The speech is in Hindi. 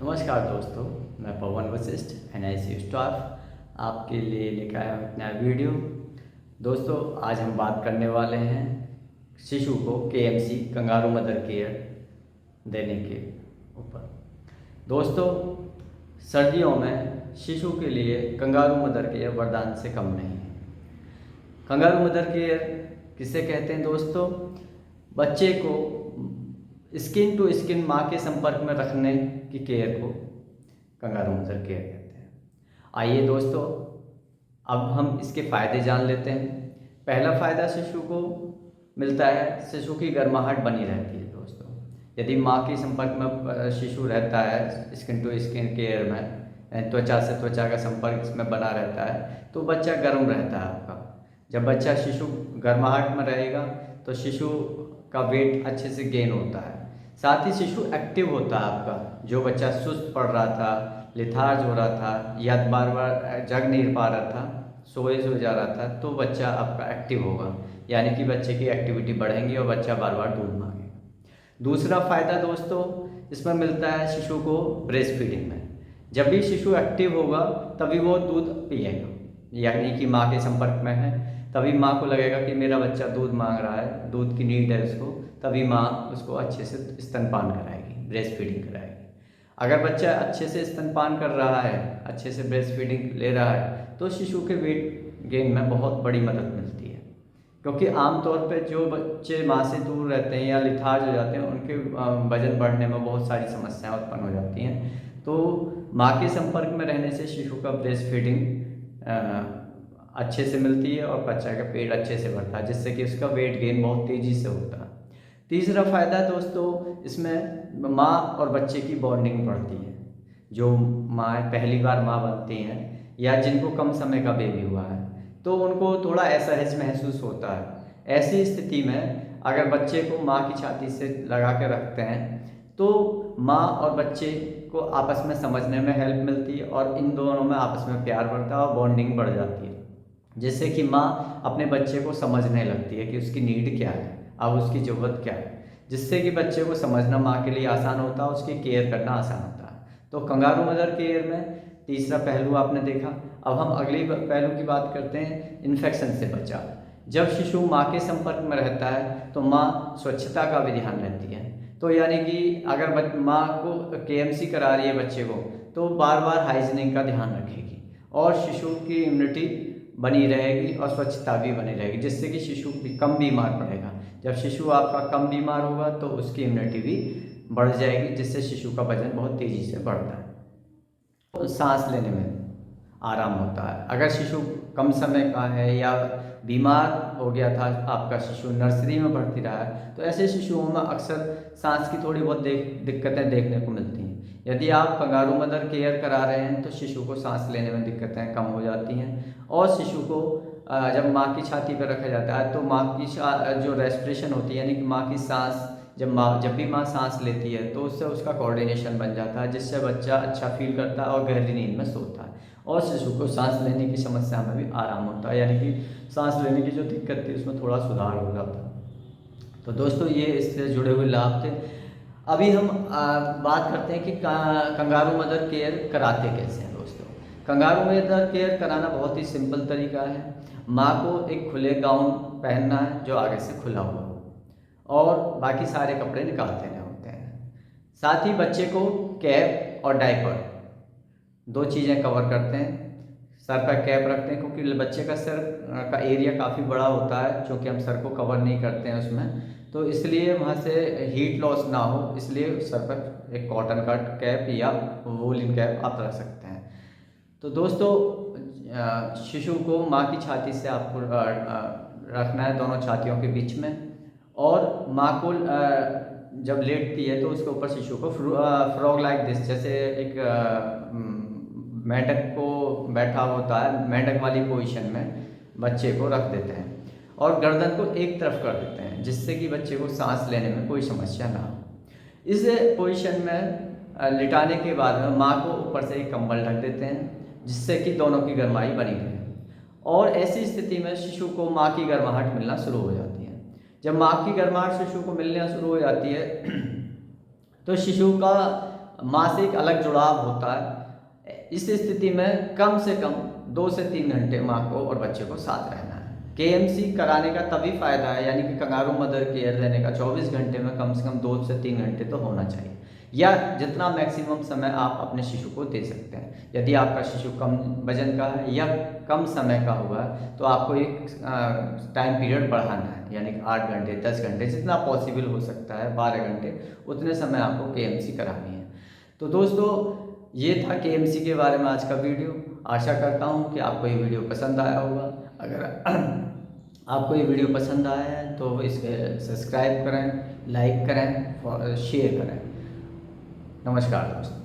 नमस्कार दोस्तों, मैं पवन वशिष्ठ NIC स्टाफ आपके लिए लेकर आया हूँ एक नया वीडियो। दोस्तों, आज हम बात करने वाले हैं शिशु को KMC कंगारू मदर केयर देने के ऊपर। दोस्तों, सर्दियों में शिशु के लिए कंगारू मदर केयर वरदान से कम नहीं है। कंगारू मदर केयर किसे कहते हैं दोस्तों? बच्चे को स्किन टू स्किन माँ के संपर्क में रखने की केयर को कंगारू मदर केयर कहते हैं। आइए दोस्तों, अब हम इसके फ़ायदे जान लेते हैं। पहला फ़ायदा शिशु को मिलता है, शिशु की गर्माहट बनी रहती है। दोस्तों, यदि माँ के संपर्क में शिशु रहता है, स्किन टू स्किन केयर में त्वचा से त्वचा का संपर्क इसमें बना रहता है, तो बच्चा गर्म रहता है आपका। जब बच्चा शिशु गर्माहट में रहेगा तो शिशु का वेट अच्छे से गेन होता है। साथ ही शिशु एक्टिव होता है आपका। जो बच्चा सुस्त पड़ रहा था, लिथार्ज हो रहा था या बार बार जग नहीं पा रहा था, सोए सो जा रहा था, तो बच्चा आपका एक्टिव होगा, यानी कि बच्चे की एक्टिविटी बढ़ेंगी और बच्चा बार बार दूध मांगेगा। दूसरा फ़ायदा दोस्तों इसमें मिलता है शिशु को ब्रेस्ट फीडिंग में। जब भी शिशु एक्टिव होगा तभी वो दूध पिएगा, यानी कि माँ के संपर्क में है, तभी माँ को लगेगा कि मेरा बच्चा दूध मांग रहा है, दूध की नीड है उसको, तभी माँ उसको अच्छे से स्तनपान कराएगी, ब्रेस्ट फीडिंग कराएगी। अगर बच्चा अच्छे से स्तनपान कर रहा है, अच्छे से ब्रेस्ट फीडिंग ले रहा है, तो शिशु के वेट गेन में बहुत बड़ी मदद मिलती है। क्योंकि आमतौर पर जो बच्चे माँ से दूर रहते हैं या लिथार्ज हो जाते हैं, उनके वजन बढ़ने में बहुत सारी समस्याएं उत्पन्न हो जाती हैं। तो माँ के संपर्क में रहने से शिशु का ब्रेस्ट फीडिंग अच्छे से मिलती है और बच्चा का पेट अच्छे से बढ़ता है, जिससे कि उसका वेट गेन बहुत तेज़ी से होता है। तीसरा फ़ायदा दोस्तों इसमें माँ और बच्चे की बॉन्डिंग बढ़ती है। जो माँ पहली बार माँ बनती हैं या जिनको कम समय का बेबी हुआ है, तो उनको थोड़ा असहज महसूस होता है। ऐसी स्थिति में अगर बच्चे को माँ की छाती से लगा के रखते हैं तो माँ और बच्चे को आपस में समझने में हेल्प मिलती है और इन दोनों में आपस में प्यार बढ़ता है और बॉन्डिंग बढ़ जाती है, जिससे कि माँ अपने बच्चे को समझने लगती है कि उसकी नीड क्या है, अब उसकी ज़रूरत क्या है, जिससे कि बच्चे को समझना माँ के लिए आसान होता है, उसकी केयर करना आसान होता है। तो कंगारू मदर केयर में तीसरा पहलू आपने देखा। अब हम अगले पहलू की बात करते हैं, इन्फेक्शन से बचाव। जब शिशु माँ के संपर्क में रहता है तो माँ स्वच्छता का भी ध्यान रखती है। तो यानी कि अगर माँ को KMC करा रही है बच्चे को, तो बार बार हाइजीनिक का ध्यान रखेगी और शिशु की इम्यूनिटी बनी रहेगी और स्वच्छता भी बनी रहेगी, जिससे कि शिशु कम बीमार पड़ेगा। जब शिशु आपका कम बीमार होगा तो उसकी इम्यूनिटी भी बढ़ जाएगी, जिससे शिशु का वजन बहुत तेज़ी से बढ़ता है। तो सांस लेने में आराम होता है। अगर शिशु कम समय का है या बीमार हो गया था, आपका शिशु नर्सरी में भर्ती रहा है, तो ऐसे शिशुओं में अक्सर सांस की थोड़ी बहुत दिक्कतें देखने को मिलती हैं। यदि आप कंगारू मदर केयर करा रहे हैं तो शिशु को सांस लेने में दिक्कतें कम हो जाती हैं और शिशु को जब माँ की छाती पर रखा जाता है तो माँ की जो रेस्पिरेशन होती है, यानी कि माँ की सांस, जब भी माँ सांस लेती है तो उससे उसका कोऑर्डिनेशन बन जाता है, जिससे बच्चा अच्छा फील करता है और गहरी नींद में सोता है और शिशु को सांस लेने की समस्या में भी आराम होता है, यानी कि सांस लेने की जो दिक्कत थी उसमें थोड़ा सुधार हो जाता है। तो दोस्तों, ये इससे जुड़े हुए लाभ थे। अभी हम बात करते हैं कि कंगारू मदर केयर कराते कैसे हैं। दोस्तों, कंगारू मदर केयर कराना बहुत ही सिंपल तरीका है। माँ को एक खुले गाउन पहनना है जो आगे से खुला हुआ हो और बाकी सारे कपड़े निकाल देने होते हैं। साथ ही बच्चे को कैप और डायपर, दो चीज़ें कवर करते हैं। सर पर कैप रखते हैं क्योंकि बच्चे का सर का एरिया काफ़ी बड़ा होता है, क्योंकि हम सर को कवर नहीं करते हैं उसमें, तो इसलिए वहाँ से हीट लॉस ना हो, इसलिए सर पर एक कॉटन का कैप या वूलन कैप आप रख सकते हैं। तो दोस्तों, शिशु को माँ की छाती से आपको रखना है, दोनों छातियों के बीच में, और माँ को जब लेटती है तो उसके ऊपर शिशु को फ्रॉग लाइक दिस, जैसे एक मेंढक को बैठा होता है, मेंढक वाली पोजीशन में बच्चे को रख देते हैं और गर्दन को एक तरफ कर देते हैं, जिससे कि बच्चे को सांस लेने में कोई समस्या ना हो। इस पोजीशन में लिटाने के बाद में माँ को ऊपर से एक कंबल ढक देते हैं, जिससे कि दोनों की गर्माई बनी रहे। और ऐसी स्थिति में शिशु को माँ की गर्माहट मिलना शुरू हो जाती है। जब माँ की गर्माहट शिशु को मिलना शुरू हो जाती है तो शिशु का मासिक अलग जुड़ाव होता है। इस स्थिति में कम से कम 2 से 3 घंटे माँ को और बच्चे को साथ रहना है। केएमसी कराने का तभी फ़ायदा है, यानी कि कंगारू मदर केयर लेने का 24 घंटे में कम से कम 2 से 3 घंटे तो होना चाहिए, या जितना मैक्सिमम समय आप अपने शिशु को दे सकते हैं। यदि आपका शिशु कम वजन का है या कम समय का हुआ है तो आपको एक टाइम पीरियड बढ़ाना है, यानी कि 8 घंटे 10 घंटे जितना पॉसिबल हो सकता है, 12 घंटे उतने समय आपको केएमसी करानी है। तो दोस्तों ये था केएमसी के बारे में आज का वीडियो। आशा करता हूँ कि आपको ये वीडियो पसंद आया होगा। अगर आपको ये वीडियो पसंद आया है तो इसके सब्सक्राइब करें, लाइक करें और शेयर करें। नमस्कार दोस्तों।